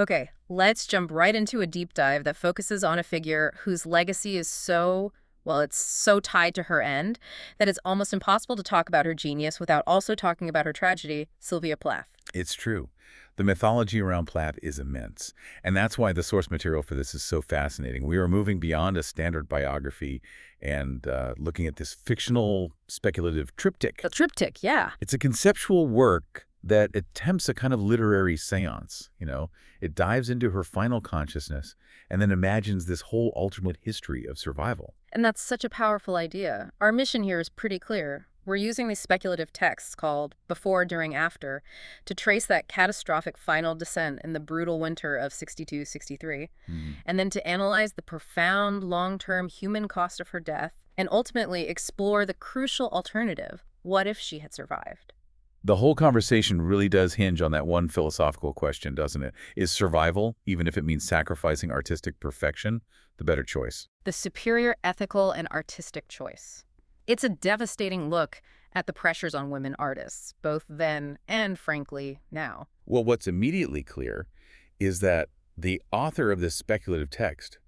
Okay, let's jump right into a deep dive that focuses on a figure whose legacy is so, well, it's so tied to her end that it's almost impossible to talk about her genius without also talking about her tragedy, Sylvia Plath. It's true. The mythology around Plath is immense, and that's why the source material for this is so fascinating. We are moving beyond a standard biography and looking at this fictional, speculative triptych. The triptych, yeah. It's a conceptual work that attempts a kind of literary seance. It dives into her final consciousness and then imagines this whole alternate history of survival. And that's such a powerful idea. Our mission here is pretty clear. We're using these speculative texts called Before, During, After to trace that catastrophic final descent in the brutal winter of 62-63, and then to analyze the profound long-term human cost of her death and ultimately explore the crucial alternative. What if she had survived? The whole conversation really does hinge on that one philosophical question, doesn't it? Is survival, even if it means sacrificing artistic perfection, the better choice? The superior ethical and artistic choice. It's a devastating look at the pressures on women artists, both then and, frankly, now. Well, what's immediately clear is that the author of this speculative text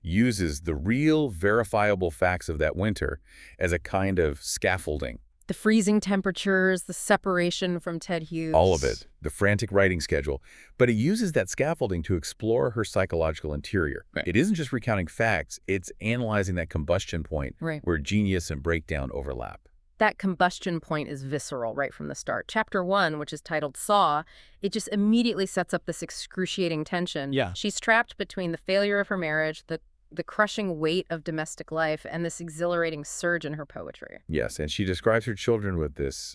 uses the real, verifiable facts of that winter as a kind of scaffolding. The freezing temperatures, the separation from Ted Hughes. All of it, the frantic writing schedule. But it uses that scaffolding to explore her psychological interior. Right. It isn't just recounting facts, it's analyzing that combustion point where genius and breakdown overlap. That combustion point is visceral right from the start. Chapter 1, which is titled Saw, it just immediately sets up this excruciating tension. Yeah. She's trapped between the failure of her marriage, the crushing weight of domestic life, and this exhilarating surge in her poetry. Yes, and she describes her children with this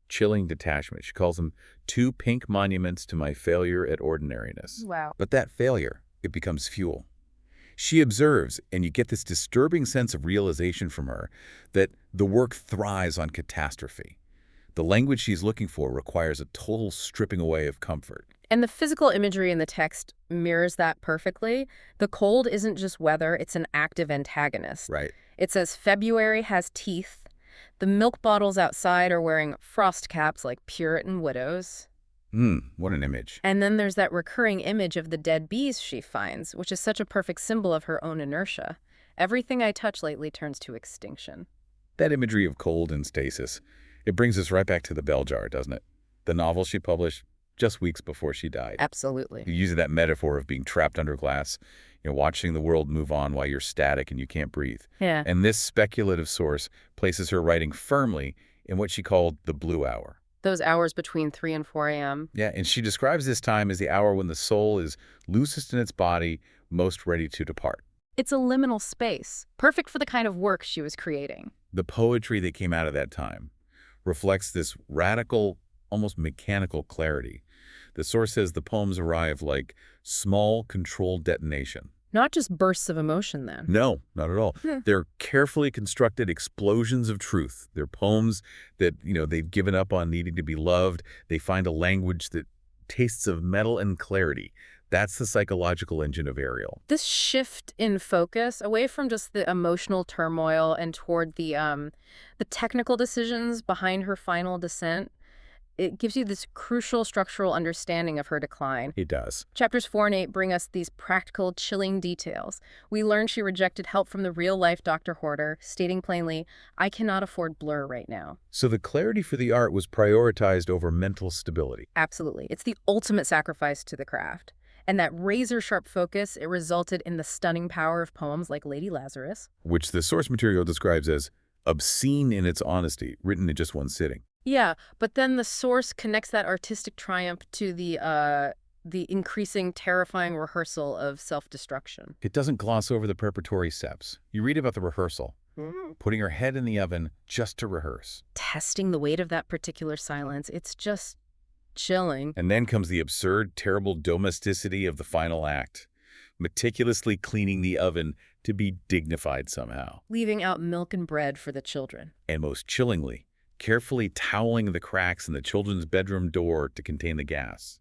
chilling detachment. She calls them two pink monuments to my failure at ordinariness. Wow. But that failure, it becomes fuel. She observes, and you get this disturbing sense of realization from her, that the work thrives on catastrophe. The language she's looking for requires a total stripping away of comfort. And the physical imagery in the text mirrors that perfectly. The cold isn't just weather, it's an active antagonist. Right. It says February has teeth. The milk bottles outside are wearing frost caps like Puritan widows. What an image. And then there's that recurring image of the dead bees she finds, which is such a perfect symbol of her own inertia. Everything I touch lately turns to extinction. That imagery of cold and stasis, it brings us right back to The Bell Jar, doesn't it? The novel she published just weeks before she died. Absolutely. You use that metaphor of being trapped under glass, watching the world move on while you're static and you can't breathe. Yeah. And this speculative source places her writing firmly in what she called the blue hour. Those hours between 3 and 4 a.m. Yeah, and she describes this time as the hour when the soul is loosest in its body, most ready to depart. It's a liminal space, perfect for the kind of work she was creating. The poetry that came out of that time reflects this radical, almost mechanical clarity. The source says the poems arrive like small, controlled detonation. Not just bursts of emotion, then. No, not at all. They're carefully constructed explosions of truth. They're poems that, they've given up on needing to be loved. They find a language that tastes of metal and clarity. That's the psychological engine of Ariel. This shift in focus away from just the emotional turmoil and toward the technical decisions behind her final descent, it gives you this crucial structural understanding of her decline. It does. Chapters 4 and 8 bring us these practical, chilling details. We learn she rejected help from the real-life Dr. Horder, stating plainly, I cannot afford blur right now. So the clarity for the art was prioritized over mental stability. Absolutely. It's the ultimate sacrifice to the craft. And that razor-sharp focus, it resulted in the stunning power of poems like Lady Lazarus, which the source material describes as obscene in its honesty, written in just one sitting. Yeah, but then the source connects that artistic triumph to the increasing, terrifying rehearsal of self-destruction. It doesn't gloss over the preparatory steps. You read about the rehearsal, putting her head in the oven just to rehearse. Testing the weight of that particular silence, it's just chilling. And then comes the absurd, terrible domesticity of the final act, meticulously cleaning the oven to be dignified somehow. Leaving out milk and bread for the children. And most chillingly, carefully toweling the cracks in the children's bedroom door to contain the gas.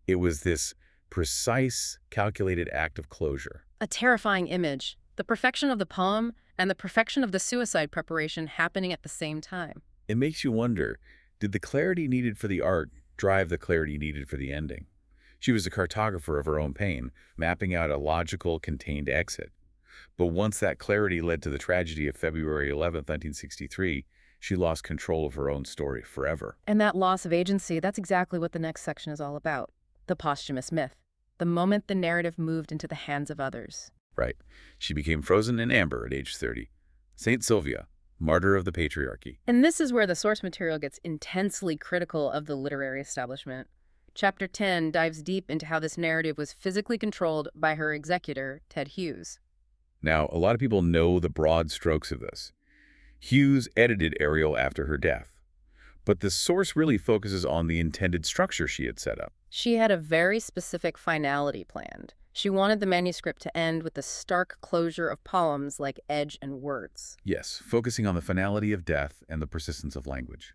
It was this precise, calculated act of closure. A terrifying image. The perfection of the poem and the perfection of the suicide preparation happening at the same time. It makes you wonder, did the clarity needed for the art drive the clarity needed for the ending? She was a cartographer of her own pain, mapping out a logical, contained exit. But once that clarity led to the tragedy of February 11th, 1963, she lost control of her own story forever. And that loss of agency, that's exactly what the next section is all about. The posthumous myth. The moment the narrative moved into the hands of others. Right. She became frozen in amber at age 30. Saint Sylvia, martyr of the patriarchy. And this is where the source material gets intensely critical of the literary establishment. Chapter 10 dives deep into how this narrative was physically controlled by her executor, Ted Hughes. Now, a lot of people know the broad strokes of this. Hughes edited Ariel after her death, but the source really focuses on the intended structure she had set up. She had a very specific finality planned. She wanted the manuscript to end with the stark closure of poems like Edge and Words. Yes, focusing on the finality of death and the persistence of language.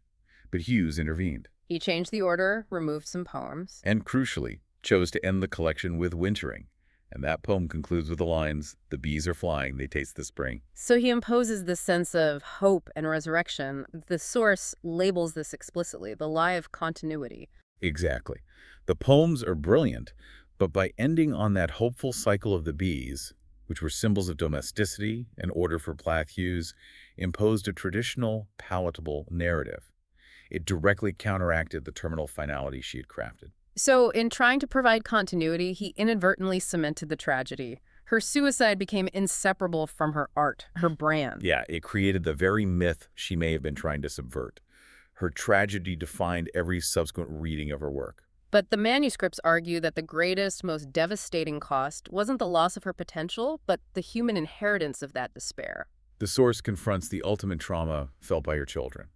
But Hughes intervened. He changed the order, removed some poems. And crucially, chose to end the collection with Wintering. And that poem concludes with the lines, "The bees are flying, they taste the spring." So he imposes this sense of hope and resurrection. The source labels this explicitly, the lie of continuity. Exactly. The poems are brilliant, but by ending on that hopeful cycle of the bees, which were symbols of domesticity and order for Plath Hughes, imposed a traditional, palatable narrative. It directly counteracted the terminal finality she had crafted. So in trying to provide continuity, he inadvertently cemented the tragedy. Her suicide became inseparable from her art, her brand. Yeah, it created the very myth she may have been trying to subvert. Her tragedy defined every subsequent reading of her work. But the manuscripts argue that the greatest, most devastating cost wasn't the loss of her potential, but the human inheritance of that despair. The source confronts the ultimate trauma felt by her children.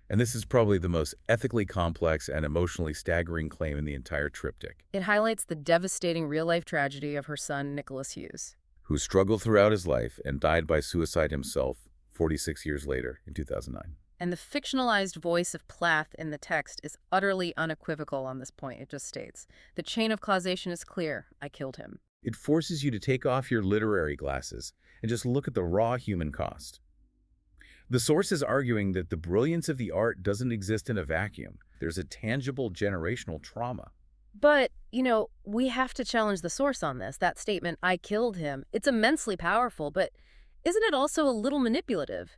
And this is probably the most ethically complex and emotionally staggering claim in the entire triptych. It highlights the devastating real-life tragedy of her son, Nicholas Hughes, Who struggled throughout his life and died by suicide himself 46 years later in 2009. And the fictionalized voice of Plath in the text is utterly unequivocal on this point. It just states, the chain of causation is clear. I killed him. It forces you to take off your literary glasses and just look at the raw human cost. The source is arguing that the brilliance of the art doesn't exist in a vacuum. There's a tangible generational trauma. But, we have to challenge the source on this. That statement, I killed him, it's immensely powerful, but isn't it also a little manipulative?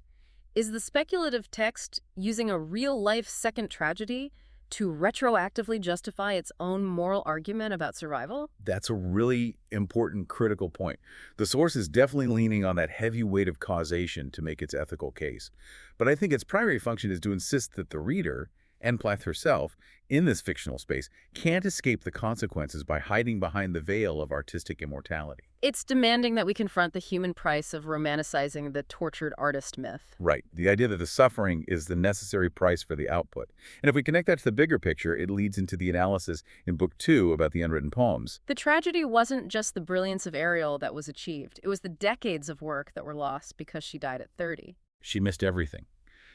Is the speculative text using a real-life second tragedy to retroactively justify its own moral argument about survival? That's a really important, critical point. The source is definitely leaning on that heavy weight of causation to make its ethical case. But I think its primary function is to insist that the reader, and Plath herself, in this fictional space, can't escape the consequences by hiding behind the veil of artistic immortality. It's demanding that we confront the human price of romanticizing the tortured artist myth. Right. The idea that the suffering is the necessary price for the output. And if we connect that to the bigger picture, it leads into the analysis in Book 2 about the unwritten poems. The tragedy wasn't just the brilliance of Ariel that was achieved. It was the decades of work that were lost because she died at 30. She missed everything.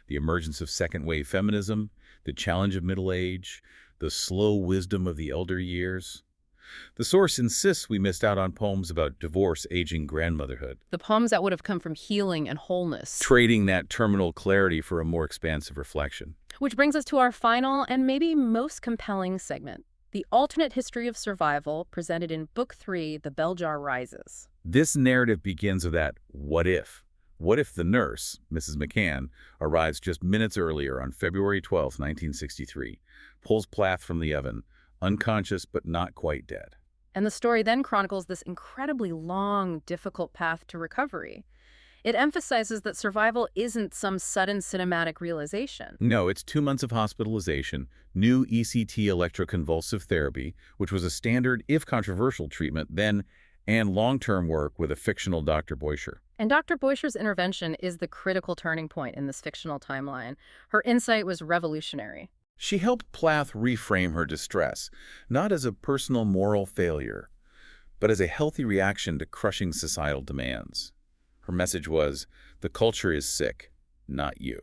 The emergence of second-wave feminism, the challenge of middle age, the slow wisdom of the elder years. The source insists we missed out on poems about divorce, aging, grandmotherhood. The poems that would have come from healing and wholeness. Trading that terminal clarity for a more expansive reflection. Which brings us to our final and maybe most compelling segment, the alternate history of survival presented in Book 3, The Bell Jar Rises. This narrative begins with that what if. What if the nurse, Mrs. McCann, arrives just minutes earlier on February 12, 1963, pulls Plath from the oven, unconscious but not quite dead. And the story then chronicles this incredibly long, difficult path to recovery. It emphasizes that survival isn't some sudden cinematic realization. No, it's 2 months of hospitalization, new ECT electroconvulsive therapy, which was a standard, if controversial, treatment then, and long-term work with a fictional Dr. Boischer. And Dr. Boischer's intervention is the critical turning point in this fictional timeline. Her insight was revolutionary. She helped Plath reframe her distress, not as a personal moral failure, but as a healthy reaction to crushing societal demands. Her message was, the culture is sick, not you.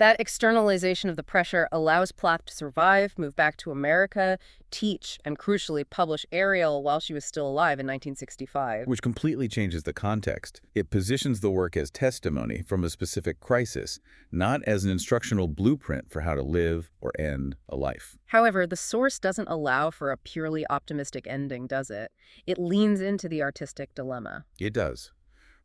That externalization of the pressure allows Plath to survive, move back to America, teach, and crucially publish Ariel while she was still alive in 1965. Which completely changes the context. It positions the work as testimony from a specific crisis, not as an instructional blueprint for how to live or end a life. However, the source doesn't allow for a purely optimistic ending, does it? It leans into the artistic dilemma. It does.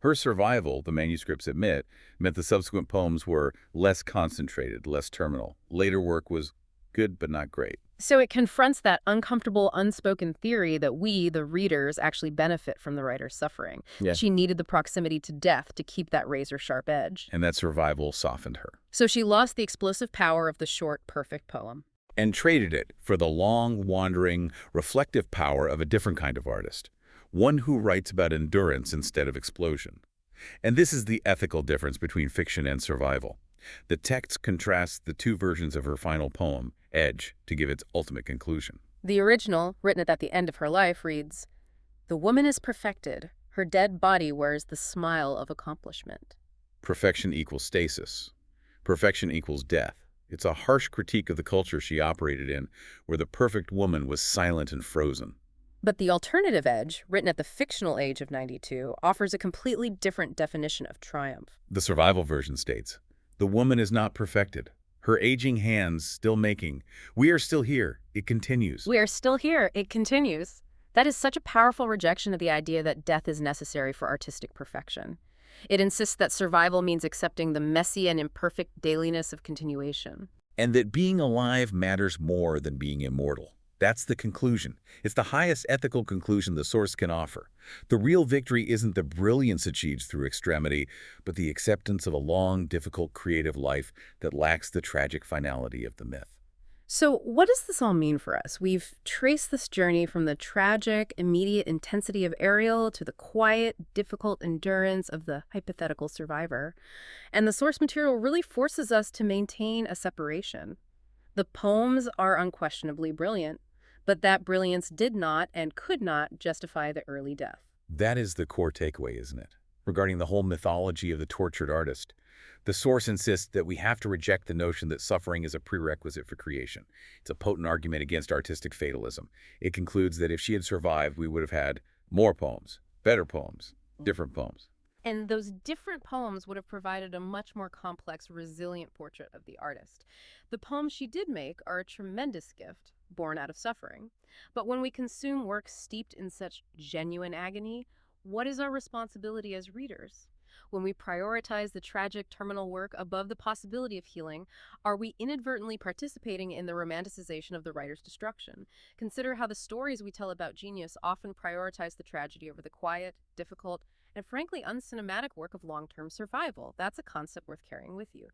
Her survival, the manuscripts admit, meant the subsequent poems were less concentrated, less terminal. Later work was good but not great. So it confronts that uncomfortable, unspoken theory that we, the readers, actually benefit from the writer's suffering. Yeah. She needed the proximity to death to keep that razor-sharp edge. And that survival softened her. So she lost the explosive power of the short, perfect poem. And traded it for the long, wandering, reflective power of a different kind of artist. One who writes about endurance instead of explosion. And this is the ethical difference between fiction and survival. The text contrasts the two versions of her final poem, Edge, to give its ultimate conclusion. The original, written at the end of her life, reads, "The woman is perfected. Her dead body wears the smile of accomplishment." Perfection equals stasis. Perfection equals death. It's a harsh critique of the culture she operated in, where the perfect woman was silent and frozen. But the alternative Edge, written at the fictional age of 92, offers a completely different definition of triumph. The survival version states, "The woman is not perfected. Her aging hands still making. We are still here. It continues." We are still here. It continues. That is such a powerful rejection of the idea that death is necessary for artistic perfection. It insists that survival means accepting the messy and imperfect dailiness of continuation. And that being alive matters more than being immortal. That's the conclusion. It's the highest ethical conclusion the source can offer. The real victory isn't the brilliance achieved through extremity, but the acceptance of a long, difficult, creative life that lacks the tragic finality of the myth. So what does this all mean for us? We've traced this journey from the tragic, immediate intensity of Ariel to the quiet, difficult endurance of the hypothetical survivor. And the source material really forces us to maintain a separation. The poems are unquestionably brilliant, but that brilliance did not and could not justify the early death. That is the core takeaway, isn't it? Regarding the whole mythology of the tortured artist. The source insists that we have to reject the notion that suffering is a prerequisite for creation. It's a potent argument against artistic fatalism. It concludes that if she had survived, we would have had more poems, better poems, different poems. And those different poems would have provided a much more complex, resilient portrait of the artist. The poems she did make are a tremendous gift, born out of suffering. But when we consume works steeped in such genuine agony, what is our responsibility as readers? When we prioritize the tragic terminal work above the possibility of healing, are we inadvertently participating in the romanticization of the writer's destruction? Consider how the stories we tell about genius often prioritize the tragedy over the quiet, difficult, and frankly uncinematic work of long-term survival. That's a concept worth carrying with you.